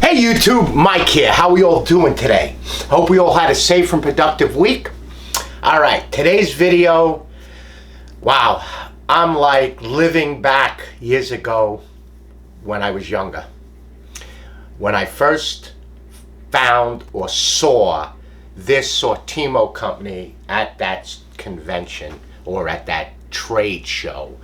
Hey YouTube, Mike here. How are we all doing today? Hope we all had a safe and productive week. Alright, today's video, wow, I'm like living back years ago when I was younger. When I first found or saw this Sortimo company at that convention or at that trade show.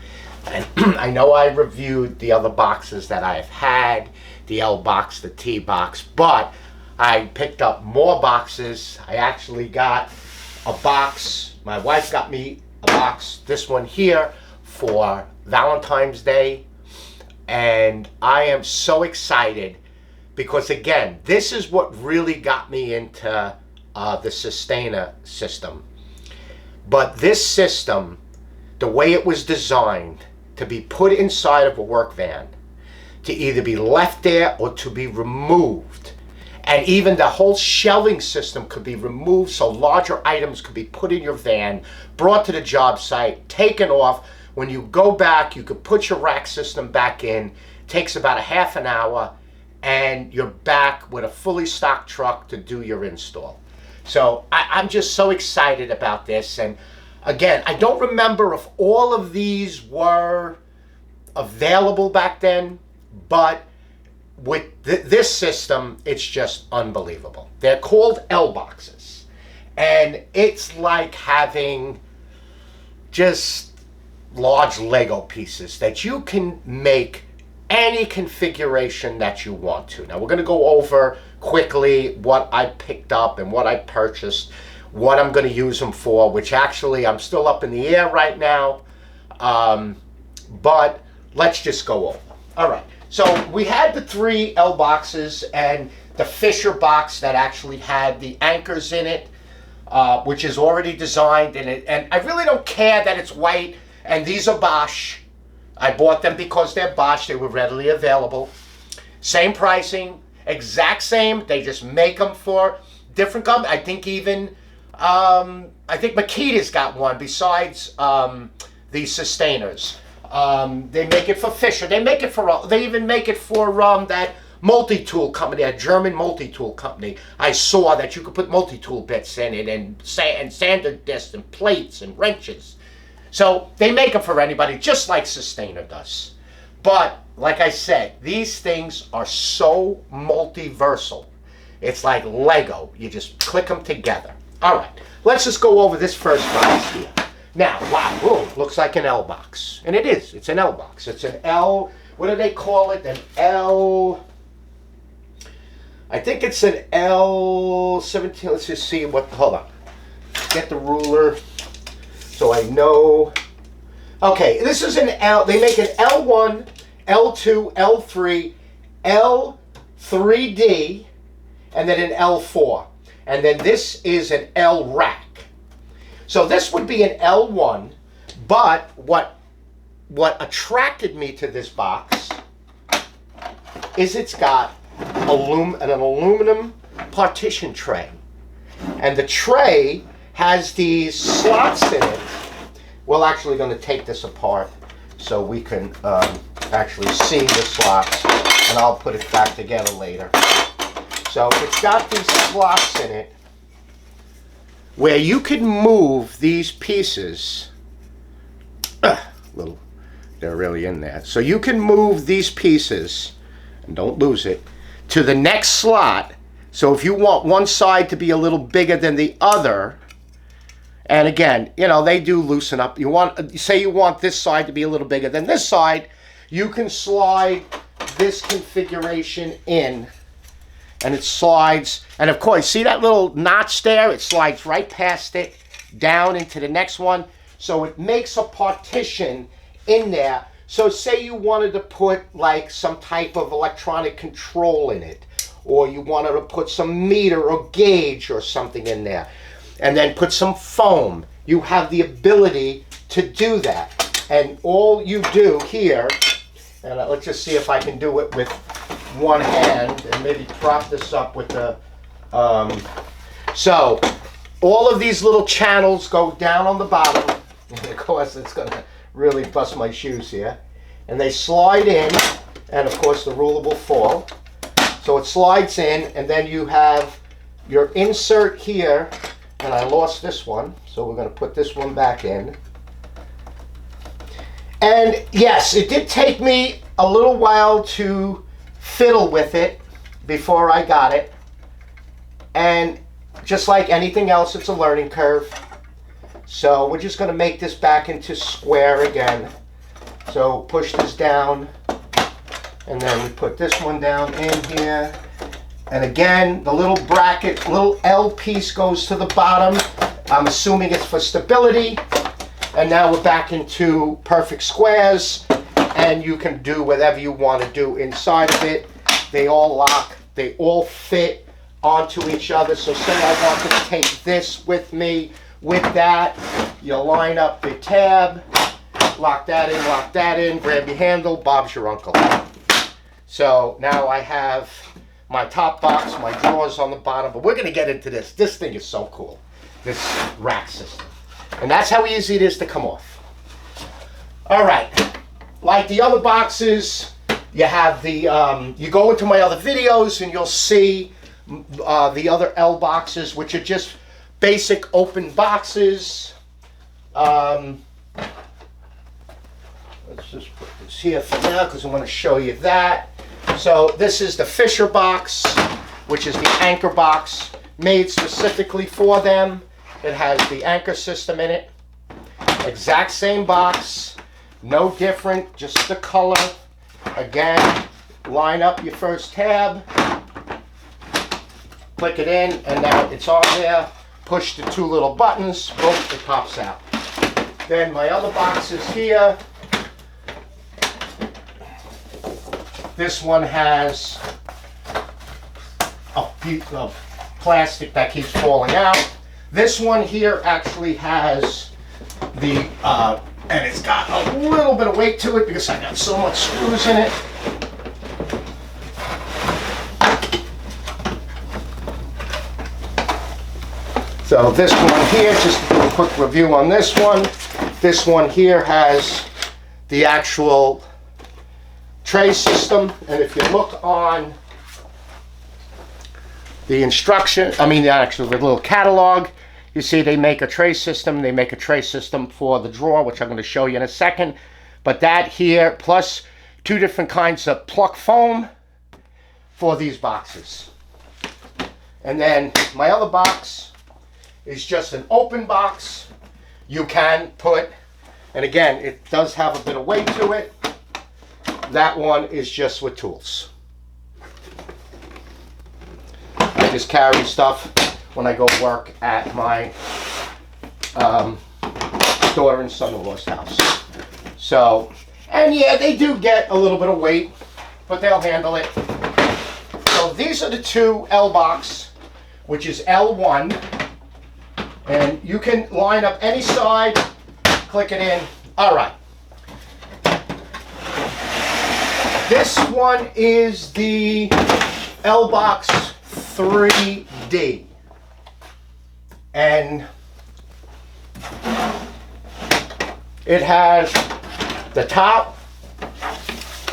And I know I reviewed the other boxes that I've had, the L box, the T box, but I picked up more boxes. I actually got a box. My wife got me a box, this one here, for Valentine's Day. And I am so excited because, again, this is what really got me into the Systainer system. But this system, the way it was designed to be put inside of a work van, to either be left there or to be removed. And even the whole shelving system could be removed so larger items could be put in your van, brought to the job site, taken off. When you go back, you could put your rack system back in. Takes about a half an hour, and you're back with a fully stocked truck to do your install. So I'm just so excited about this. And again, I don't remember if all of these were available back then, but with this system, it's just unbelievable. They're called L boxes, and it's like having just large Lego pieces that you can make any configuration that you want to. Now we're going to go over quickly what I picked up and what I purchased, what I'm going to use them for, which actually I'm still up in the air right now, but let's just go over. All right, so we had the 3 L boxes and the Fisher box that actually had the anchors in it, which is already designed in it. And I really don't care that it's white, and these are Bosch. I bought them because they're Bosch. They were readily available. Same pricing, exact same. They just make them for different companies. I think even, I think Makita's got one besides the Systainers. They make it for Fisher. They make it for, they even make it for that multi-tool company, that German multi-tool company. I saw that you could put multi-tool bits in it and sander discs and plates and wrenches. So they make them for anybody, just like Systainer does. But like I said, these things are so multiversal. It's like Lego. You just click them together. All right, let's just go over this first box here. Now, wow, whoa, looks like an L box. And it is. It's an L box. It's an L, what do they call it? An L, I think it's an L17. Let's just see what, hold on. Get the ruler so I know. Okay, this is an L. They make an L1, L2, L3, L3D, and then an L4. And then this is an L-Rack. So this would be an L1, but what attracted me to this box is it's got an aluminum partition tray. And the tray has these slots in it. We're actually going to take this apart so we can actually see the slots, and I'll put it back together later. So it's got these slots in it where you can move these pieces. They're really in there. So you can move these pieces, and don't lose it, to the next slot. So if you want one side to be a little bigger than the other, and again, you know, they do loosen up. You want, say you want this side to be a little bigger than this side, you can slide this configuration in, and it slides. And of course, see that little notch there? It slides right past it, down into the next one. So it makes a partition in there. So say you wanted to put like some type of electronic control in it, or you wanted to put some meter or gauge or something in there, and then put some foam. You have the ability to do that. And all you do here, and let's just see if I can do it with one hand, and maybe prop this up with the, so all of these little channels go down on the bottom. And of course, it's gonna really bust my shoes here. And they slide in, and of course the ruler will fall. So it slides in, and then you have your insert here, and I lost this one, so we're going to put this one back in. And yes, it did take me a little while to fiddle with it before I got it. And just like anything else, it's a learning curve. So we're just going to make this back into square again. So push this down, and then we put this one down in here. And again, the little bracket, little L piece goes to the bottom. I'm assuming it's for stability. And now we're back into perfect squares, and you can do whatever you want to do inside of it. They all lock, they all fit onto each other. So say I wanted to take this with me with that, you line up the tab, lock that in, grab your handle, Bob's your uncle. So now I have my top box, my drawers on the bottom, but we're going to get into this. This thing is so cool, this rack system. And that's how easy it is to come off. All right, like the other boxes, you have the, you go into my other videos and you'll see the other L boxes, which are just basic open boxes. Let's just put this here for now because I want to show you that. So this is the Fisher box, which is the anchor box made specifically for them. It has the anchor system in it. Exact same box, no different, just the color. Again, line up your first tab, click it in, and now it's on there. Push the two little buttons, boom, it pops out. Then my other boxes here. This one has a piece of plastic that keeps falling out. This one here actually has the, and it's got a little bit of weight to it because I got so much screws in it. So this one here, just to do a quick review on this one. This one here has the actual tray system, and if you look on the instruction, the little catalog, you see they make a tray system. They make a tray system for the drawer, which I'm going to show you in a second. But that here, plus two different kinds of pluck foam for these boxes. And then my other box is just an open box. You can put, and again, it does have a bit of weight to it. That one is just with tools. I just carry stuff when I go work at my daughter and son-in-law's house. So, and yeah, they do get a little bit of weight, but they'll handle it. So these are the two L-Box, which is L1. And you can line up any side, click it in. All right. This one is the L-Box 3D. And it has the top,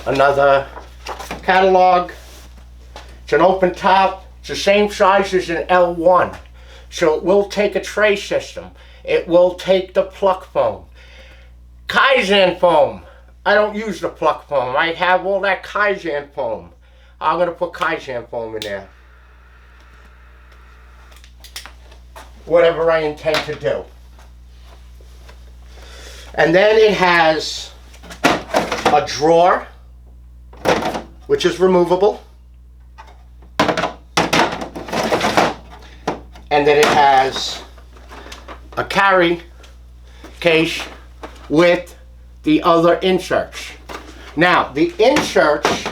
another catalog. It's an open top. It's the same size as an L1. So it will take a tray system. It will take the pluck foam. Kaizen foam. I don't use the pluck foam. I have all that Kaizen foam. I'm going to put Kaizen foam in there. Whatever I intend to do. And then it has a drawer, which is removable. And then it has a carry case with the other inserts. Now, the inserts,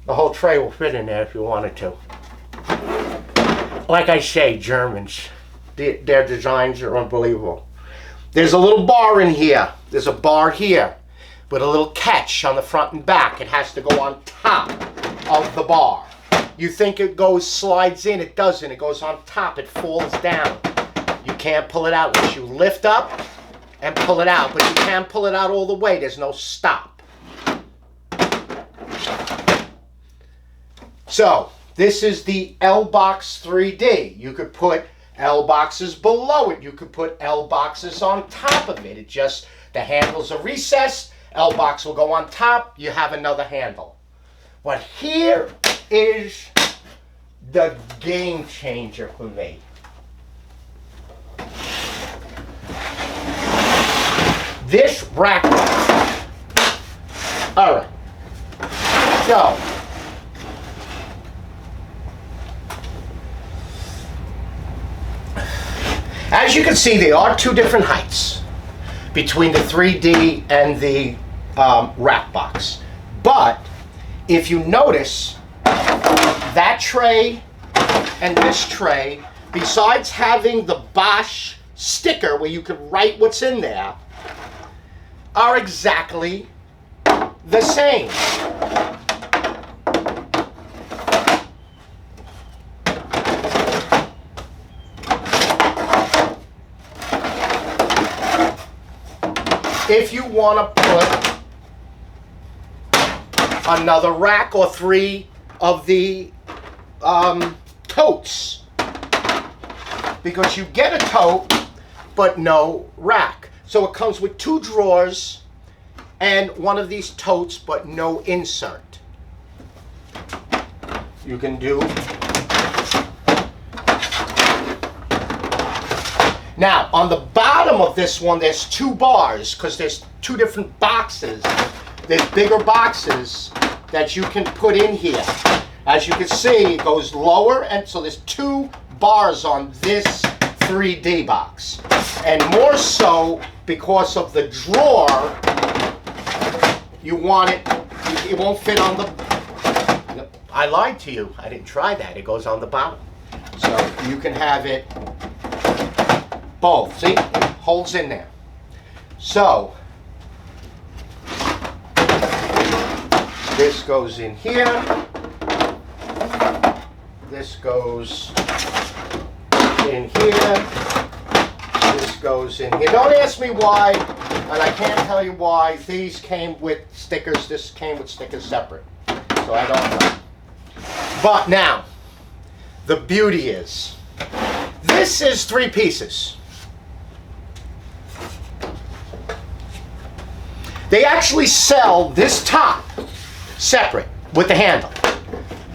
the whole tray will fit in there if you wanted to. Like I say, Germans, their designs are unbelievable. There's a little bar in here. There's a bar here with a little catch on the front and back. It has to go on top of the bar. You think it slides in, it doesn't. It goes on top, it falls down. You can't pull it out unless you lift up and pull it out, but you can't pull it out all the way. There's no stop. So this is the L-Box 3D. You could put L-Boxes below it. You could put L-Boxes on top of it. It just, the handles are recessed. L-Box will go on top. You have another handle. But here is the game changer for me. This rack. All right. So, as you can see, there are two different heights between the 3D and the rack box. But if you notice, that tray and this tray, besides having the Bosch sticker where you could write what's in there, are exactly the same. If you want to put another rack or three of the totes, because you get a tote but no rack. So it comes with two drawers and one of these totes but no insert. You can do. Now, on the bottom of this one, there's two bars because there's two different boxes. There's bigger boxes that you can put in here. As you can see, it goes lower, and so there's two bars on this 3D box. And more so because of the drawer, you want it, it won't fit on the, I lied to you, I didn't try that, it goes on the bottom. So you can have it both, see, it holds in there. So, this goes in here, this goes in here, this goes in here. Don't ask me why, and I can't tell you why. These came with stickers, this came with stickers separate, so I don't know. But now, the beauty is, this is 3 pieces. They actually sell this top separate with the handle.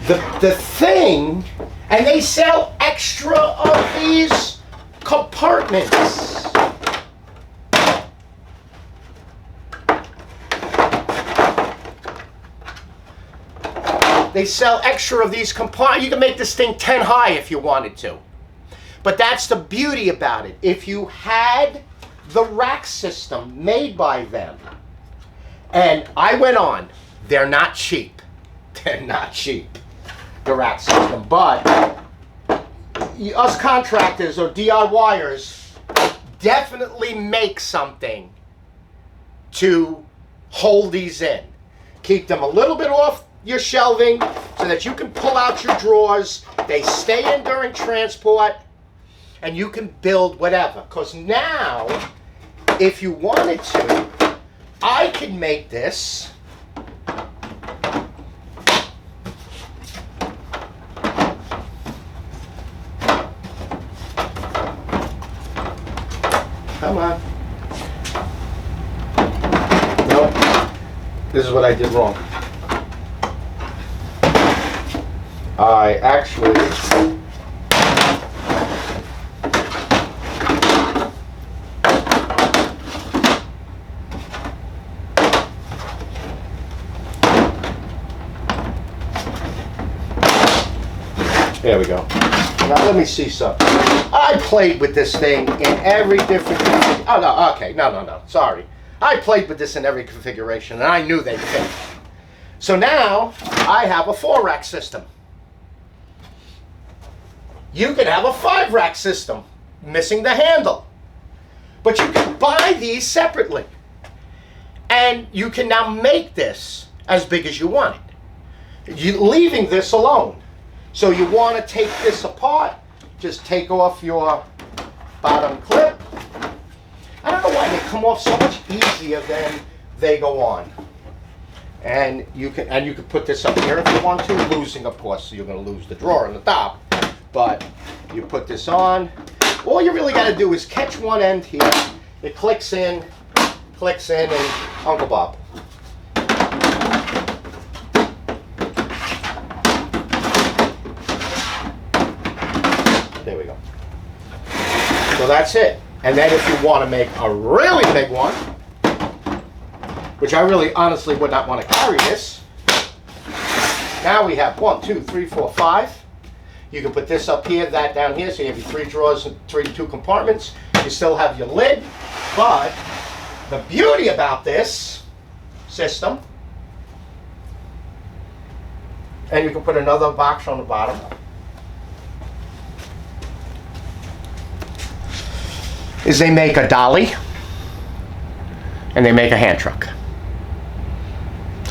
The thing, and they sell extra of these compartments. They sell extra of these compartments. You can make this thing 10 high if you wanted to. But that's the beauty about it. If you had the rack system made by them, and I went on, they're not cheap. They're not cheap, the rack system. But us contractors or DIYers definitely make something to hold these in. Keep them a little bit off your shelving so that you can pull out your drawers. They stay in during transport, and you can build whatever. Because now, if you wanted to, I can make this come on. Nope. This is what I did wrong. I actually there we go. Now let me see something. I played with this thing in every different oh no, okay, no, sorry. I played with this in every configuration and I knew they'd fit. So now I have a 4-rack system. You can have a 5-rack system, missing the handle. But you can buy these separately. And you can now make this as big as you want it. You're leaving this alone. So you want to take this apart, just take off your bottom clip. I don't know why they come off so much easier than they go on. And you can put this up here if you want to, losing of course, so you're going to lose the drawer on the top. But you put this on. All you really got to do is catch one end here. It clicks in, and Uncle Bob. There we go. So that's it. And then if you want to make a really big one, which I really honestly would not want to carry this, now we have 1, 2, 3, 4, 5. You can put this up here, that down here, so you have your 3 drawers and 2 compartments. You still have your lid, but the beauty about this system, and you can put another box on the bottom. Is they make a dolly and they make a hand truck.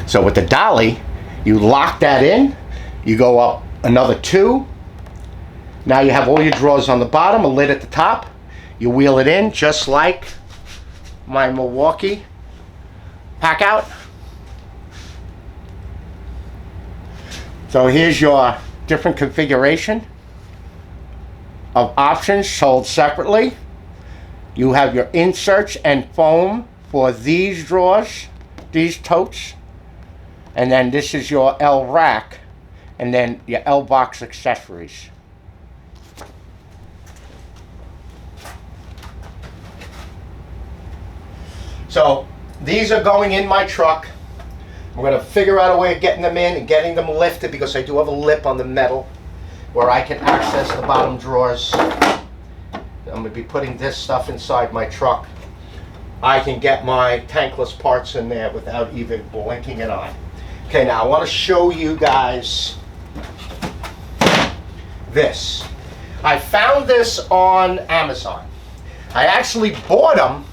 So with the dolly, you lock that in, you go up another 2. Now you have all your drawers on the bottom, a lid at the top. You wheel it in just like my Milwaukee pack out. So here's your different configuration of options sold separately. You have your inserts and foam for these drawers, these totes. And then this is your L-Rack, and then your L-Box accessories. So these are going in my truck. I'm going to figure out a way of getting them in and getting them lifted, because I do have a lip on the metal where I can access the bottom drawers. I'm going to be putting this stuff inside my truck. I can get my tankless parts in there without even blinking an eye. Okay, now I want to show you guys this. I found this on Amazon. I actually bought them,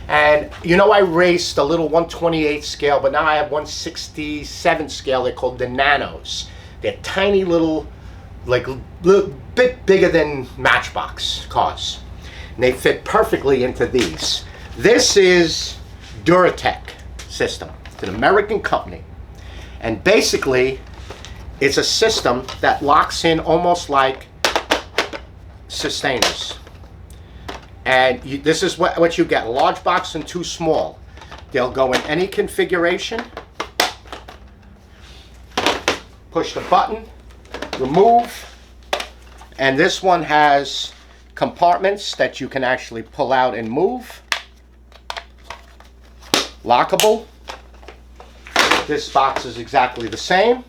and you know I raced a little 1/28 scale, but now I have 1/67 scale. They're called the Nanos. They're tiny little, like a little bit bigger than Matchbox cars. And they fit perfectly into these. This is Duratech system. It's an American company. And basically, it's a system that locks in almost like Systainers. And this is what you get, a large box and 2 small. They'll go in any configuration. Push the button, remove. And this one has compartments that you can actually pull out and move. Lockable. This box is exactly the same.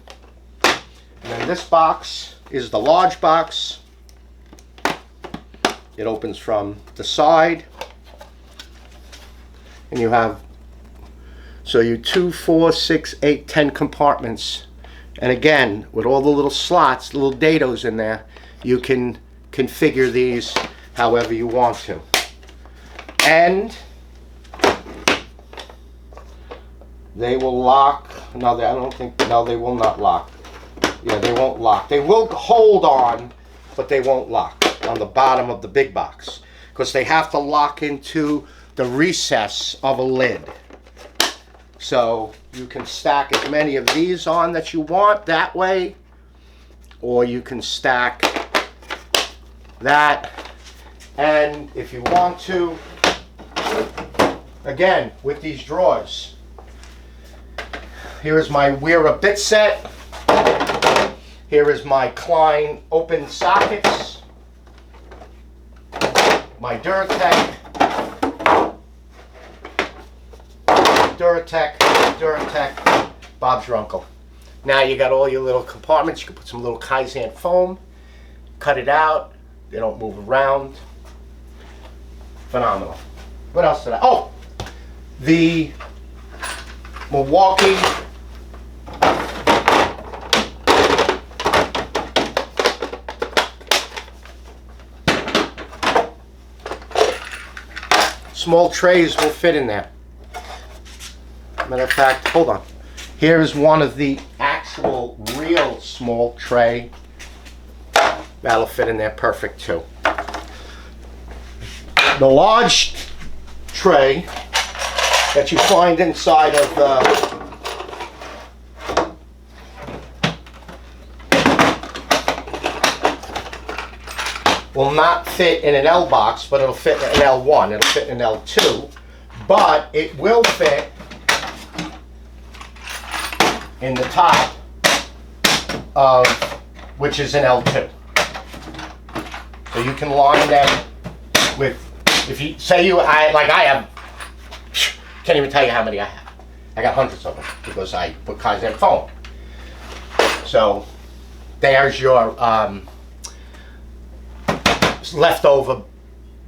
And then this box is the large box. It opens from the side. And you have, so you 2, 4, 6, 8, 10 compartments. And again, with all the little slots, little dados in there, you can configure these however you want to. And they will lock. No, I don't think, no, they will not lock. Yeah, they won't lock. They will hold on, but they won't lock on the bottom of the big box, because they have to lock into the recess of a lid. So you can stack as many of these on that you want that way, or you can stack that. And if you want to, again, with these drawers, here is my Wera bit set. Here is my Klein open sockets. My Duratech, Bob's your uncle. Now you got all your little compartments. You can put some little Kaizen foam, cut it out. They don't move around. Phenomenal. What else did I? Oh, the Milwaukee small trays will fit in there. Matter of fact, hold on. Here is one of the actual real small tray. That'll fit in there perfect too. The large tray that you find inside of will not fit in an L box, but it'll fit in an L1. It'll fit in an L2, but it will fit in the top of, which is an L2. So you can line them with, if you say I have, can't even tell you how many I have. I got hundreds of them because I put Kaizen foam. So there's your leftover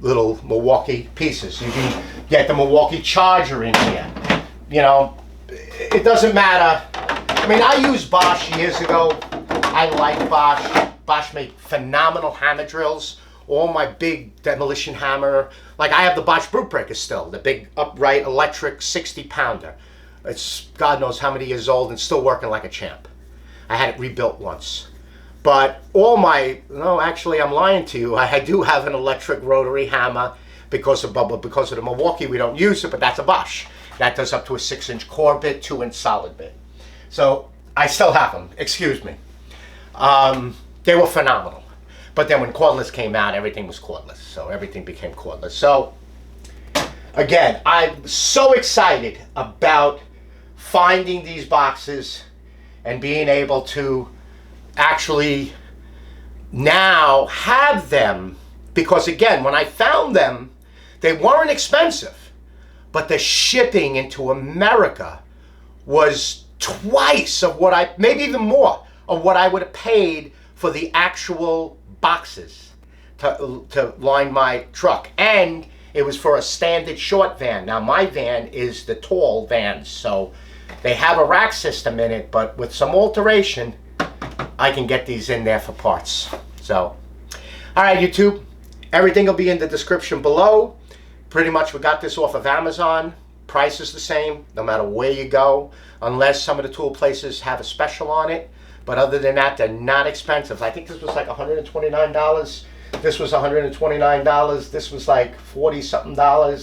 little Milwaukee pieces. You can get the Milwaukee charger in here. You know, it doesn't matter. I mean, I used Bosch years ago. I like Bosch. Bosch made phenomenal hammer drills. All my big demolition hammer. Like, I have the Bosch brute breaker still, the big upright electric 60-pounder. It's God knows how many years old and still working like a champ. I had it rebuilt once. But all my, no, actually I'm lying to you. I do have an electric rotary hammer because of the Milwaukee. We don't use it, but that's a Bosch. That does up to a 6-inch core bit, 2-inch solid bit. So I still have them, excuse me. They were phenomenal. But then when cordless came out, everything was cordless. So everything became cordless. So again, I'm so excited about finding these boxes and being able to actually now have them, because again, when I found them, they weren't expensive, but the shipping into America was twice of what maybe even more of what I would have paid for the actual boxes to line my truck. And it was for a standard short van. Now my van is the tall van, so they have a rack system in it, but with some alteration, I can get these in there for parts. So, all right, YouTube, everything will be in the description below. Pretty much we got this off of Amazon. Price is the same, no matter where you go, unless some of the tool places have a special on it. But other than that, they're not expensive. I think this was like $129. This was $129. This was like $40-something. I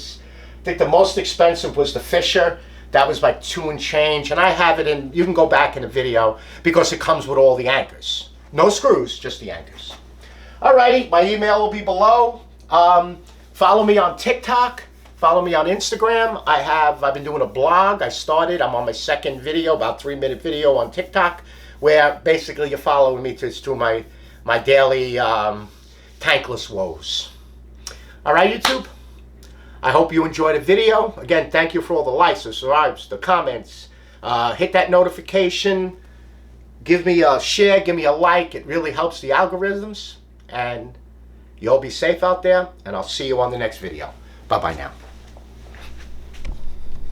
think the most expensive was the Fisher. That was like $2 and change. And I have it in, you can go back in the video because it comes with all the anchors. No screws, just the anchors. Alrighty, my email will be below. Follow me on TikTok. Follow me on Instagram. I've been doing a blog. I'm on my second video, about 3-minute video on TikTok, where basically you're following me through my daily tankless woes. All right, YouTube? I hope you enjoyed the video. Again, thank you for all the likes, the subscribes, the comments. Hit that notification. Give me a share, give me a like. It really helps the algorithms. And you'll be safe out there, and I'll see you on the next video. Bye-bye now.